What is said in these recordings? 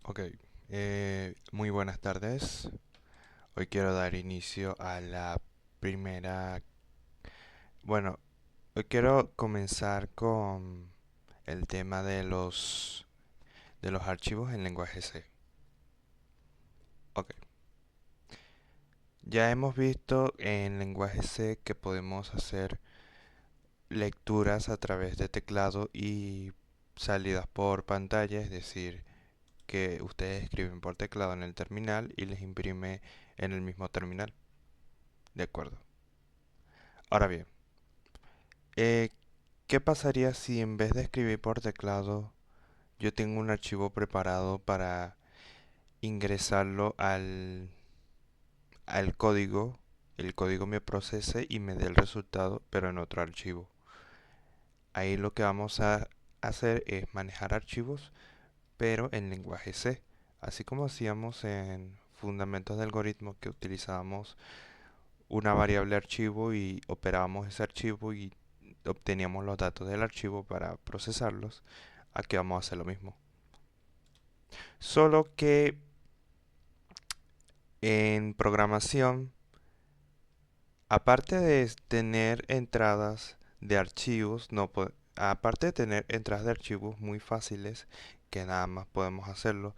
Ok, muy buenas tardes. Hoy quiero dar inicio a la primera... Bueno, hoy quiero comenzar con el tema de los archivos en lenguaje C. Ok, ya hemos visto en lenguaje C que podemos hacer lecturas a través de teclado y salidas por pantalla, es decir, que ustedes escriben por teclado en el terminal y les imprime en el mismo terminal. De acuerdo. Ahora bien, Eh, ¿qué pasaría si en vez de escribir por teclado yo tengo un archivo preparado para ingresarlo al código, el código me procese y me dé el resultado, pero en otro archivo? Ahí lo que vamos a hacer es manejar archivos, pero en lenguaje C, así como hacíamos en fundamentos de algoritmo que utilizábamos una variable archivo y operábamos ese archivo y obteníamos los datos del archivo para procesarlos. Aquí vamos a hacer lo mismo. Solo que en programación, aparte de tener entradas de archivos, no aparte de tener entradas de archivos muy fáciles, que nada más podemos hacerlo,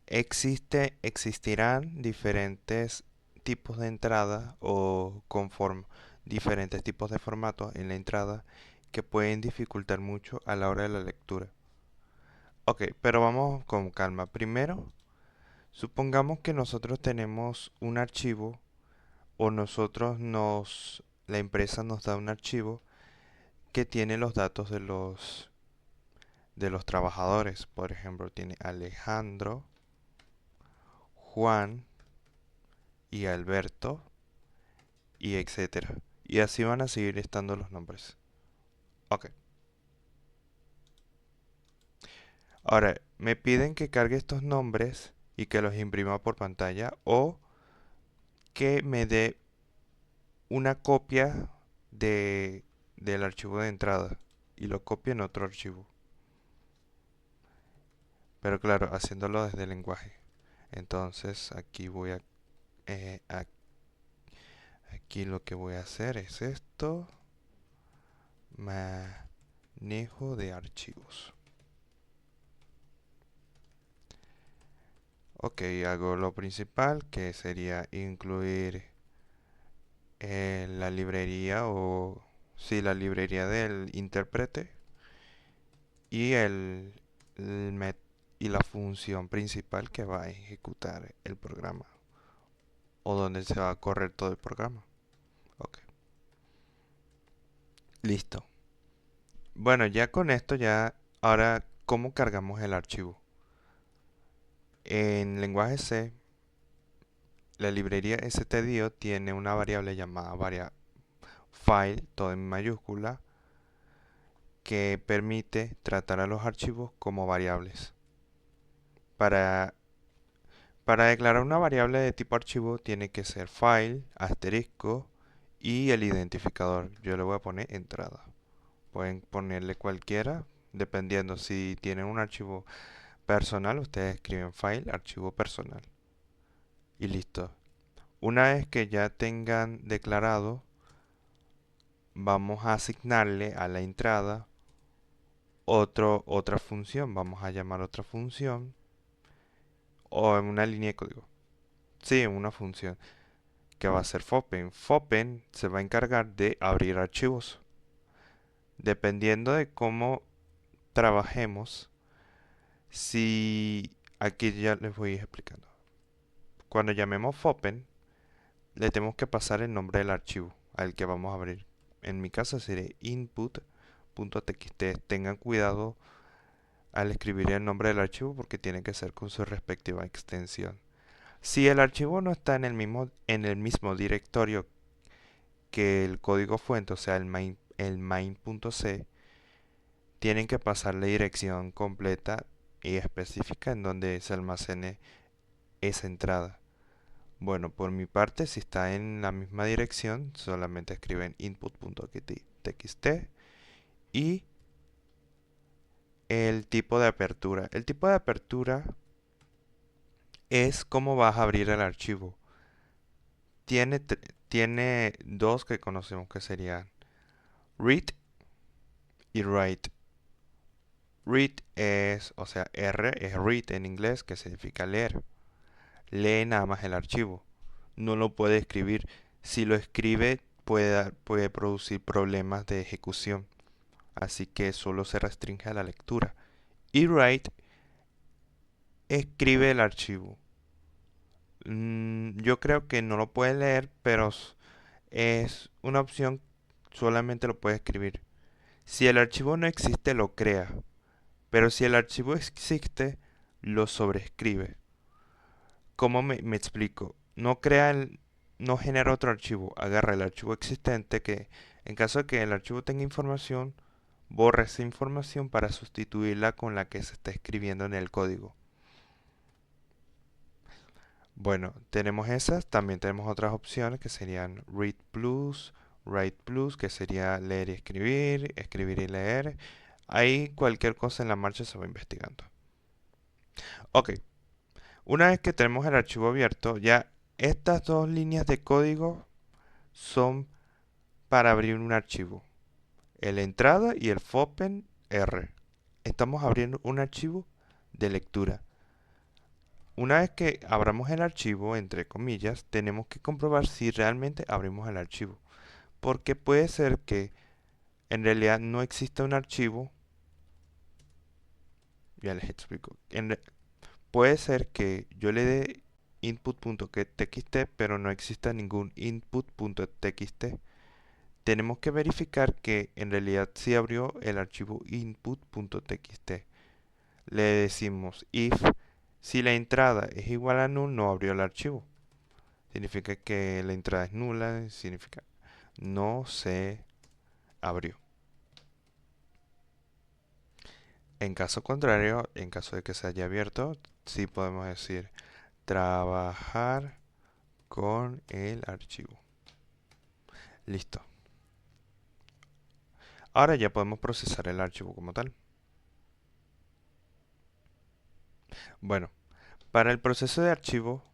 existirán diferentes tipos de entrada o conform diferentes tipos de formatos en la entrada que pueden dificultar mucho a la hora de la lectura. Ok, pero vamos con calma. Primero, supongamos que nosotros tenemos un archivo o la empresa nos da un archivo que tiene los datos de los trabajadores. Por ejemplo, tiene Alejandro, Juan y Alberto y etcétera. Y así van a seguir estando los nombres. Ok. Ahora, me piden que cargue estos nombres y que los imprima por pantalla o que me dé una copia del archivo de entrada y lo copie en otro archivo. Pero claro, haciéndolo desde el lenguaje. Entonces eh, a- aquí lo que voy a hacer es esto, manejo de archivos. Ok, hago lo principal que sería incluir la librería o sí, la librería del intérprete y el met- y la función principal que va a ejecutar el programa o donde se va a correr todo el programa. Ok, listo. Bueno, ya con esto ahora, ¿cómo cargamos el archivo? En lenguaje C, la librería stdio tiene una variable llamada file, todo en mayúscula, que permite tratar a los archivos como variables. Para, para declarar una variable de tipo archivo tiene que ser file, asterisco y el identificador. Yo le voy a poner entrada. Pueden ponerle cualquiera, dependiendo si tienen un archivo personal, ustedes escriben file, archivo personal. Y listo. Una vez que ya tengan declarado, vamos a asignarle a la entrada otra función. Vamos a llamar otra función o en una línea de código. Sí, en una función que va a ser Fopen. Fopen se va a encargar de abrir archivos. Dependiendo de cómo trabajemos, si aquí ya les voy explicando. Cuando llamemos Fopen, le tenemos que pasar el nombre del archivo al que vamos a abrir. En mi caso sería input.txt. Tengan cuidado al escribir el nombre del archivo porque tiene que ser con su respectiva extensión. Si el archivo no está en el mismo directorio que el código fuente, o sea, el main.c, tienen que pasar la dirección completa y específica en donde se almacene esa entrada. Bueno, por mi parte, si está en la misma dirección, solamente escriben input.txt y el tipo de apertura. El tipo de apertura es cómo vas a abrir el archivo. Tiene dos que conocemos que serían read y write. Read es, o sea, R es read en inglés, que significa leer. Lee nada más el archivo. No lo puede escribir. Si lo escribe, puede producir problemas de ejecución. Así que solo se restringe a la lectura. Y write escribe el archivo. Yo creo que no lo puede leer, pero es una opción, solamente lo puede escribir. Si el archivo no existe, lo crea. Pero si el archivo existe, lo sobreescribe. ¿Cómo me explico? No genera otro archivo, agarra el archivo existente que, en caso de que el archivo tenga información, borra esa información para sustituirla con la que se está escribiendo en el código. Bueno, tenemos esas, también tenemos otras opciones que serían Read Plus, Write Plus, que sería leer y escribir, escribir y leer. Ahí cualquier cosa en la marcha se va investigando. Ok, una vez que tenemos el archivo abierto, ya estas dos líneas de código son para abrir un archivo. El entrada y el fopen R. Estamos abriendo un archivo de lectura. Una vez que abramos el archivo, entre comillas, tenemos que comprobar si realmente abrimos el archivo. Porque puede ser que en realidad no exista un archivo. Ya les explico. Puede ser que yo le dé input.txt, pero no exista ningún input.txt. Tenemos que verificar que en realidad sí abrió el archivo input.txt. Le decimos if si la entrada es igual a null, no abrió el archivo. Significa que la entrada es nula, significa no se abrió. En caso contrario, en caso de que se haya abierto, sí podemos decir trabajar con el archivo. Listo. Ahora ya podemos procesar el archivo como tal. Bueno, para el proceso de archivo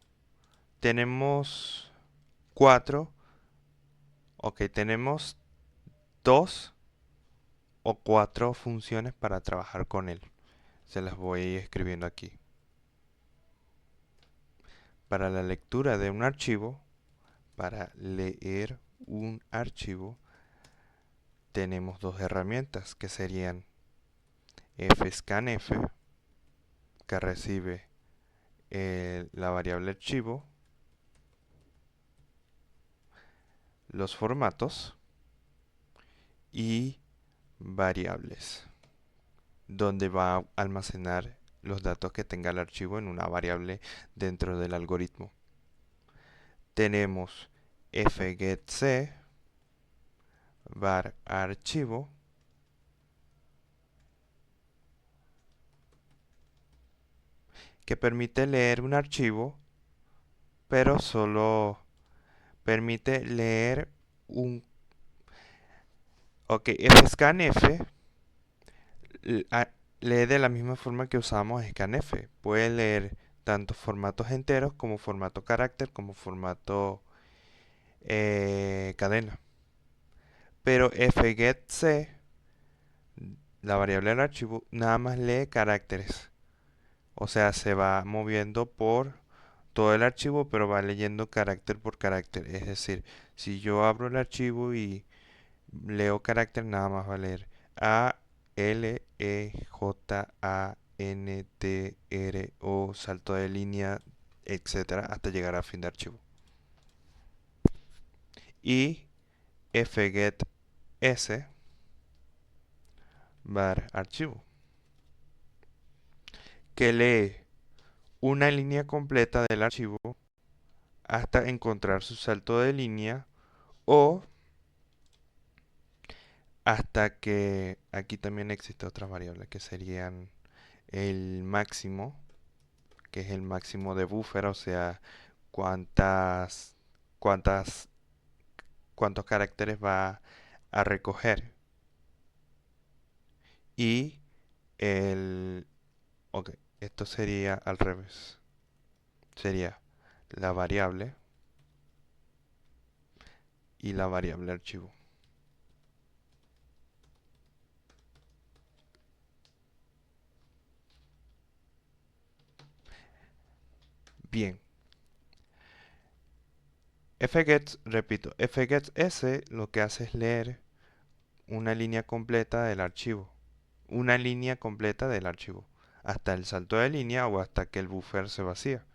tenemos tenemos dos o cuatro funciones para trabajar con él. Se las voy escribiendo aquí. Para la lectura de un archivo, para leer un archivo, tenemos dos herramientas que serían fscanf, que recibe la variable archivo, los formatos y variables, donde va a almacenar los datos que tenga el archivo en una variable dentro del algoritmo. Tenemos fgetC var archivo, que permite leer un archivo, pero solo permite leer un... Ok, fscanf lee de la misma forma que usamos scanf. Puede leer tanto formatos enteros como formato carácter como formato cadena. Pero fgetC, la variable del archivo, nada más lee caracteres. O sea, se va moviendo por todo el archivo, pero va leyendo carácter por carácter. Es decir, si yo abro el archivo y leo carácter, nada más va a leer A, L, E, J, A, N, T, R, O, salto de línea, etcétera, hasta llegar a fin de archivo. Y fget s var archivo, que lee una línea completa del archivo hasta encontrar su salto de línea o hasta que aquí también existe otra variable que serían el máximo, que es el máximo de buffer, o sea, cuántas, cuántas, cuántos caracteres va a recoger. Y el, ok, esto sería al revés. sería la variable y la variable archivo. Bien, fgets, repito, fgets s lo que hace es leer una línea completa del archivo. Una línea completa del archivo. Hasta el salto de línea o hasta que el buffer se vacía.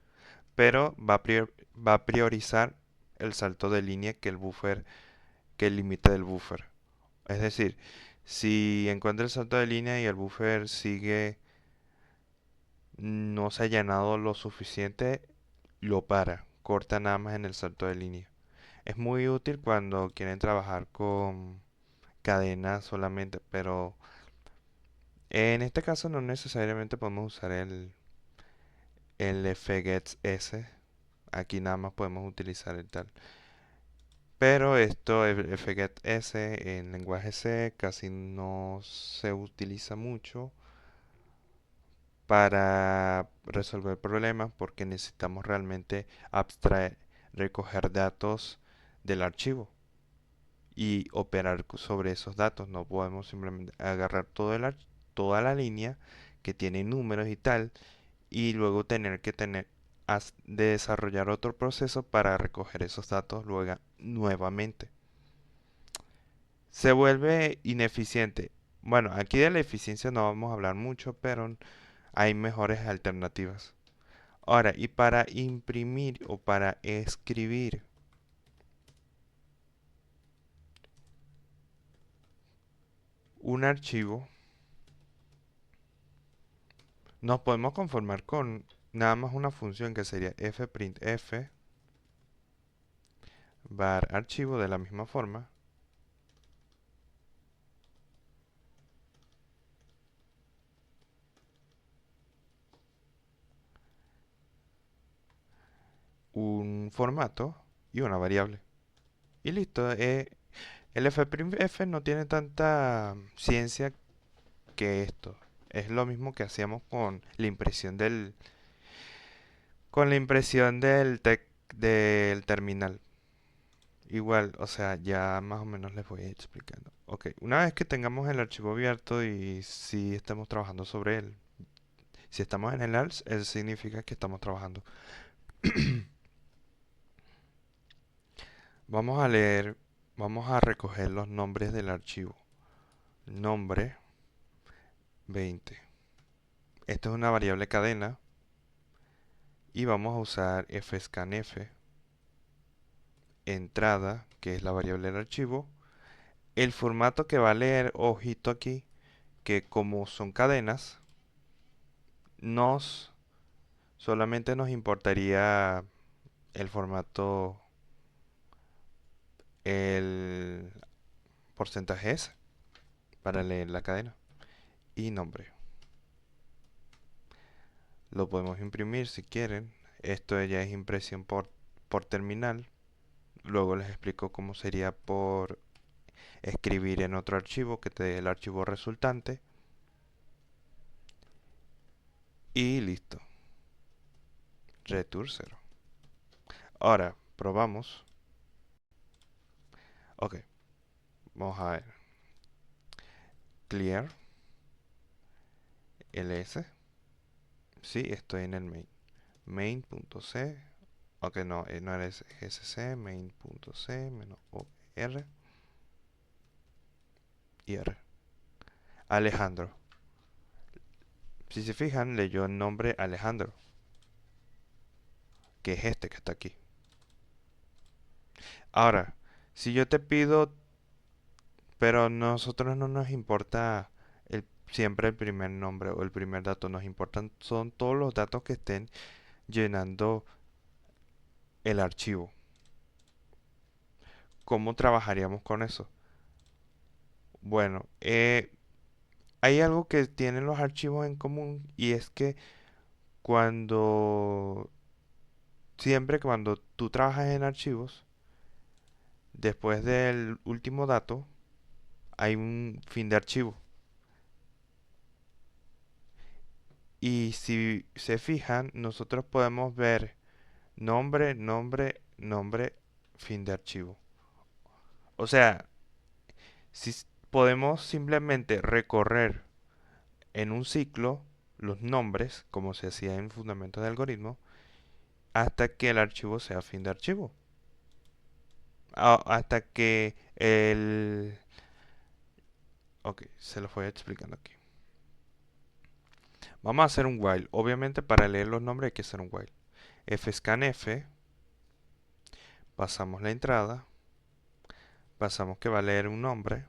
Pero va a priorizar el salto de línea que el buffer, que el límite del buffer. Es decir, si encuentra el salto de línea y el buffer sigue, no se ha llenado lo suficiente, lo para, corta nada más en el salto de línea. Es muy útil cuando quieren trabajar con cadenas solamente, pero en este caso no necesariamente podemos usar el fgets s. Aquí nada más podemos utilizar el tal. Pero esto, el fget s en lenguaje C casi no se utiliza mucho para resolver problemas porque necesitamos realmente abstraer, recoger datos del archivo y operar sobre esos datos. No podemos simplemente agarrar toda la línea que tiene números y tal y luego de desarrollar otro proceso para recoger esos datos luego nuevamente. Se vuelve ineficiente. Bueno, aquí de la eficiencia no vamos a hablar mucho, pero hay mejores alternativas. Ahora, y para imprimir o para escribir un archivo, nos podemos conformar con nada más una función que sería fprintf var archivo de la misma forma. Un formato y una variable. Y listo. El fprintf no tiene tanta ciencia que esto. Es lo mismo que hacíamos con la impresión del terminal. Igual, o sea, ya más o menos les voy explicando. Ok, una vez que tengamos el archivo abierto y si estamos trabajando sobre él, si estamos en el ALS, eso significa que estamos trabajando. Vamos a leer, vamos a recoger los nombres del archivo. Nombre 20. Esto es una variable cadena y vamos a usar fscanf, entrada, que es la variable del archivo. El formato que va a leer, ojito aquí, que como son cadenas, nos solamente nos importaría el formato, el porcentaje S para leer la cadena y nombre. Lo podemos imprimir si quieren. Esto ya es impresión por terminal. Luego les explico cómo sería por escribir en otro archivo que te dé el archivo resultante. Y listo. Return 0. Ahora, probamos. Ok, vamos a ver. Clear ls. Sí, estoy en el main. Main.c. Ok, no, no era sc. Main.c menos o r y r. Alejandro. Si se fijan, leyó el nombre Alejandro, que es este que está aquí. Ahora, si yo te pido, pero a nosotros no nos importa siempre el primer nombre o el primer dato, nos importan son todos los datos que estén llenando el archivo. ¿Cómo trabajaríamos con eso? Bueno, hay algo que tienen los archivos en común y es que cuando, siempre cuando tú trabajas en archivos, después del último dato, hay un fin de archivo. Y si se fijan, nosotros podemos ver nombre, nombre, nombre, fin de archivo. O sea, si podemos simplemente recorrer en un ciclo los nombres, como se hacía en fundamentos de algoritmo, hasta que el archivo sea fin de archivo. Hasta que el... Ok, se lo voy explicando aquí. Vamos a hacer un while. Obviamente para leer los nombres hay que hacer un while. Fscanf, pasamos la entrada, pasamos que va a leer un nombre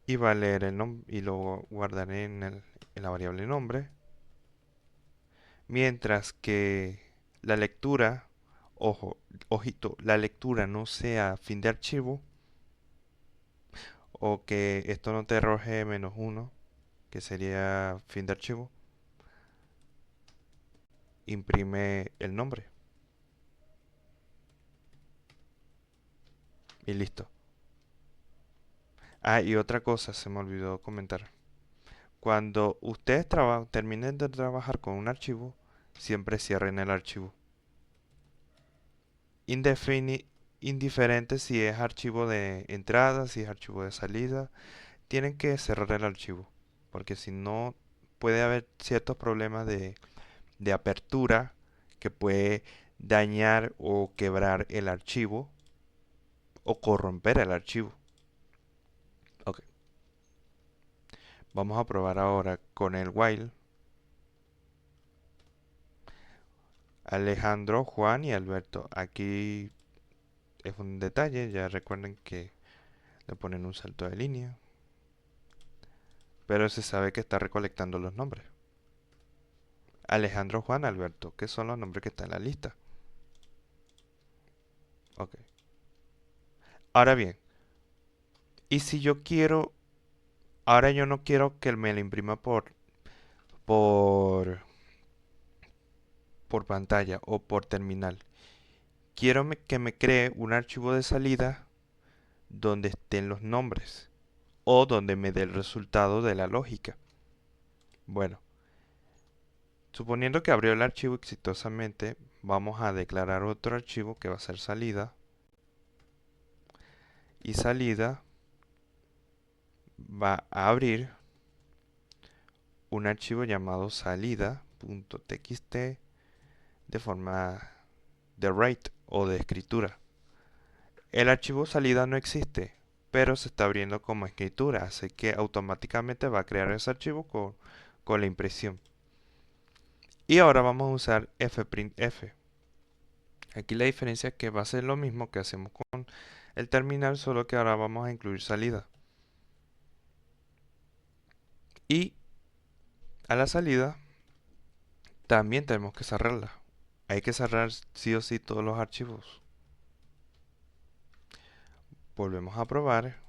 y va a leer el nombre y lo guardaré en la variable nombre. Mientras que la lectura, ojo, ojito, la lectura no sea fin de archivo o que esto no te arroje -1, que sería fin de archivo, imprime el nombre y listo. Ah, y otra cosa, se me olvidó comentar. Cuando ustedes terminen de trabajar con un archivo, siempre cierren el archivo. Indiferente si es archivo de entrada, si es archivo de salida, tienen que cerrar el archivo. Porque si no, puede haber ciertos problemas de apertura que puede dañar o quebrar el archivo o corromper el archivo. Ok, vamos a probar ahora con el while. Alejandro, Juan y Alberto. Aquí es un detalle, ya recuerden que le ponen un salto de línea, pero se sabe que está recolectando los nombres. Alejandro, Juan, Alberto, que son los nombres que están en la lista. Ok. Ahora bien, y si yo quiero, ahora yo no quiero que me lo imprima por, por pantalla o por terminal. Quiero que me cree un archivo de salida donde estén los nombres o donde me dé el resultado de la lógica. Bueno, suponiendo que abrió el archivo exitosamente, vamos a declarar otro archivo que va a ser salida. Y salida va a abrir un archivo llamado salida.txt de forma de write o de escritura. El archivo salida no existe, pero se está abriendo como escritura, así que automáticamente va a crear ese archivo con la impresión. Y ahora vamos a usar fprintf. Aquí la diferencia es que va a ser lo mismo que hacemos con el terminal, solo que ahora vamos a incluir salida. Y a la salida también tenemos que cerrarla. Hay que cerrar sí o sí todos los archivos. Volvemos a probar.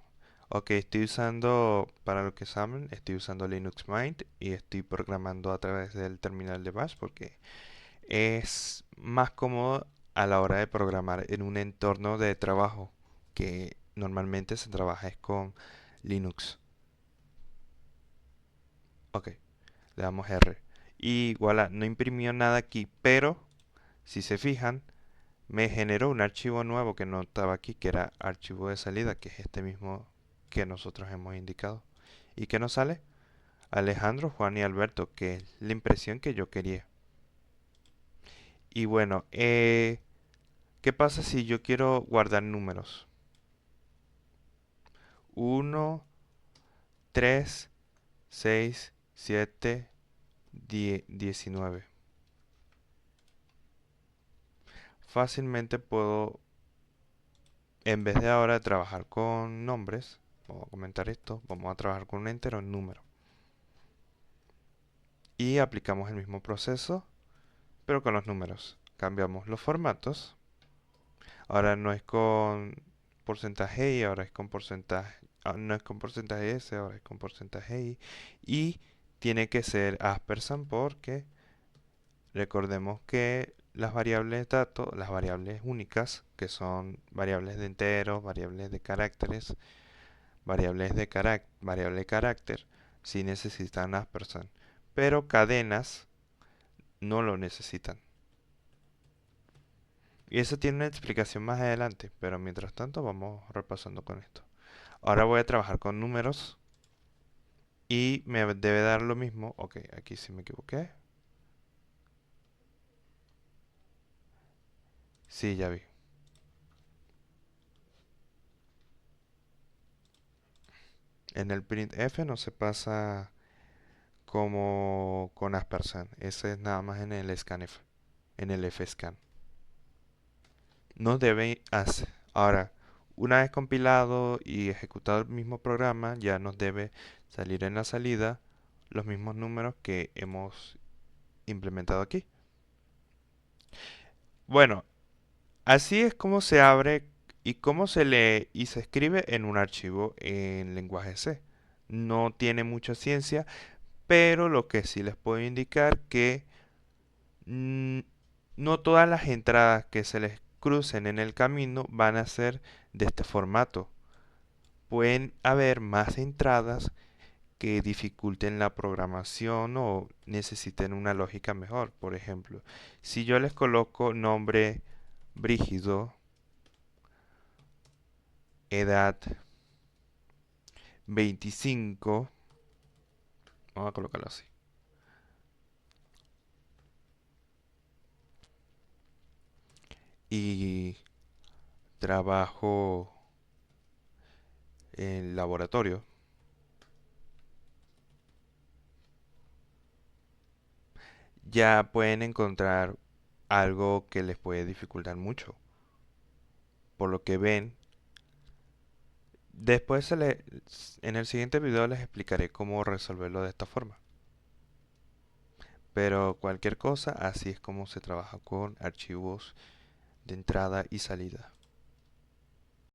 Ok, estoy usando, para lo que saben, estoy usando Linux Mint y estoy programando a través del terminal de Bash porque es más cómodo a la hora de programar en un entorno de trabajo que normalmente se trabaja es con Linux. Ok, le damos R. Y voilà, no imprimió nada aquí, pero si se fijan, me generó un archivo nuevo que no estaba aquí, que era archivo de salida, que es este mismo que nosotros hemos indicado. ¿Y qué nos sale? Alejandro, Juan y Alberto, que es la impresión que yo quería. Y bueno, ¿qué pasa si yo quiero guardar números? 1, 3, 6, 7, 19. Fácilmente puedo, en vez de ahora trabajar con nombres, vamos a comentar esto, vamos a trabajar con un entero en número. Y aplicamos el mismo proceso, pero con los números. Cambiamos los formatos. Ahora no es con porcentaje y ahora es con porcentaje. No es con porcentaje S, ahora es con porcentaje I. Y tiene que ser ampersand porque recordemos que las variables datos, las variables únicas, que son variables de enteros, variables de caracteres, variable de carácter, sí necesitan ampersand. Pero cadenas no lo necesitan. Y eso tiene una explicación más adelante, pero mientras tanto vamos repasando con esto. Ahora voy a trabajar con números y me debe dar lo mismo. Ok, aquí sí me equivoqué. Sí, ya vi. En el printf no se pasa como con aspersand. Ese es nada más en el scanf, en el fscan. Nos debe hacer. Ahora, una vez compilado y ejecutado el mismo programa, ya nos debe salir en la salida los mismos números que hemos implementado aquí. Bueno, así es como se abre y cómo se lee y se escribe en un archivo en lenguaje C. No tiene mucha ciencia, pero lo que sí les puedo indicar que mm, no todas las entradas que se les crucen en el camino van a ser de este formato. Pueden haber más entradas que dificulten la programación o necesiten una lógica mejor. Por ejemplo, si yo les coloco nombre Brígido, edad 25, vamos a colocarlo así, y trabajo en laboratorio, ya pueden encontrar algo que les puede dificultar mucho. Por lo que ven, después en el siguiente video les explicaré cómo resolverlo de esta forma. Pero cualquier cosa, así es como se trabaja con archivos de entrada y salida.